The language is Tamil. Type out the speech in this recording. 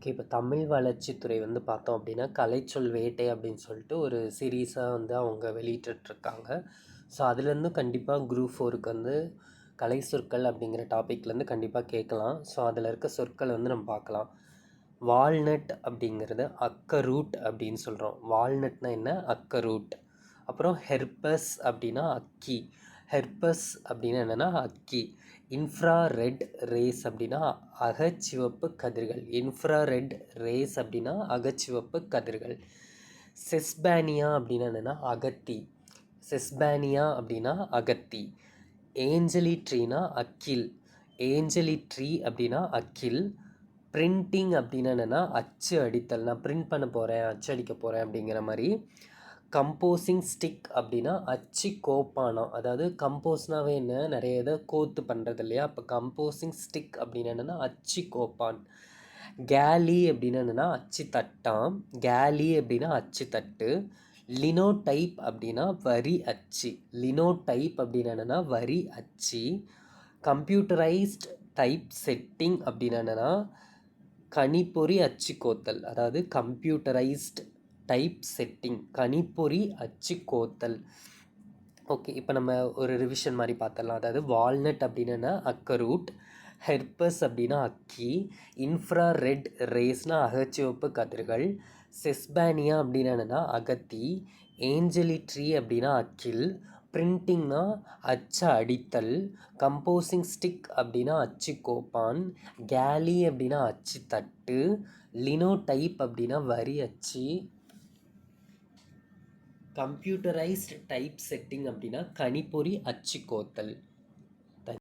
ஓகே. இப்போ தமிழ் வளர்ச்சித்துறை வந்து பார்த்தோம் அப்படின்னா, கலைச்சொல் வேட்டை அப்படின்னு சொல்லிட்டு ஒரு சீரீஸாக வந்து அவங்க வெளியிட்டுருக்காங்க. ஸோ அதுலேருந்து கண்டிப்பாக குரூப் 4க்கு வந்து கலை சொற்கள் அப்படிங்கிற டாப்பிக்லேருந்து கண்டிப்பாக கேட்கலாம். ஸோ அதில் இருக்க சொற்கள் வந்து நம்ம பார்க்கலாம். வால்நட் அப்படிங்கிறது அக்கரூட் அப்படின்னு சொல்கிறோம். வால்நட்னா என்ன? அக்கரூட். அப்புறம் ஹெர்பஸ் அப்படின்னா அக்கி. ஹெர்பஸ் அப்படின்னா என்னென்னா அக்கி. இன்ஃப்ராரெட் ரேஸ் அப்படின்னா அகச்சிவப்பு கதிர்கள். இன்ஃப்ராரெட் ரேஸ் அப்படின்னா அகச்சிவப்பு கதிர்கள். செஸ்பேனியா அப்படின்னா என்னென்னா அகத்தி. செஸ்பேனியா அப்படின்னா அகத்தி. ஏஞ்சலி ட்ரீனா அக்கில். ஏஞ்சலி ட்ரீ அப்படின்னா அக்கில். பிரிண்டிங் அப்படின்னா என்னென்னா அச்சு அடித்தல். நான் பிரிண்ட் பண்ண போகிறேன், அச்சு அடிக்க போகிறேன் அப்படிங்கிற மாதிரி. கம்போசிங் ஸ்டிக் அப்படின்னா அச்சு கோப்பானம். அதாவது கம்போஸ்னாவே என்ன, நிறைய இதை கோத்து பண்ணுறது இல்லையா? அப்போ கம்போசிங் ஸ்டிக் அப்படின்னா என்னென்னா அச்சு கோப்பான். கேலி அப்படின்னா என்னென்னா அச்சு தட்டாம். கேலி அப்படின்னா அச்சு தட்டு. லினோடைப் அப்படின்னா வரி அச்சு. லினோடைப் அப்படின்னா என்னென்னா வரி அச்சு. கம்ப்யூட்டரைஸ்ட் டைப் செட்டிங் அப்படின்னா என்னென்னா கணிப்பொறி அச்சு கோத்தல். அதாவது கம்ப்யூட்டரைஸ்ட் டைப் செட்டிங், கணிப்பொறி அச்சு கோத்தல். ஓகே, இப்போ நம்ம ஒரு ரிவிஷன் மாதிரி பார்த்துடலாம். அதாவது வால்நட் அப்படின்னா அக்கரூட், ஹெர்பஸ் அப்படின்னா அக்கி, இன்ஃப்ராரெட் ரேஸ்னா அகச்சிவப்பு கதிர்கள், செஸ்பேனியா அப்படின்னா என்னென்னா அகத்தி, ஏஞ்சலி ட்ரீ அப்படின்னா அக்கில், பிரிண்டிங்னா அச்சை அடித்தல், கம்போசிங் ஸ்டிக் அப்படின்னா அச்சு கோப்பான், கேலி அப்படின்னா அச்சு தட்டு, லினோடைப் அப்படின்னா வரி அச்சு, கம்ப்யூட்டரைஸ்ட் டைப் செட்டிங் அப்படின்னா கணிப்பொறி அச்சு கோத்தல்.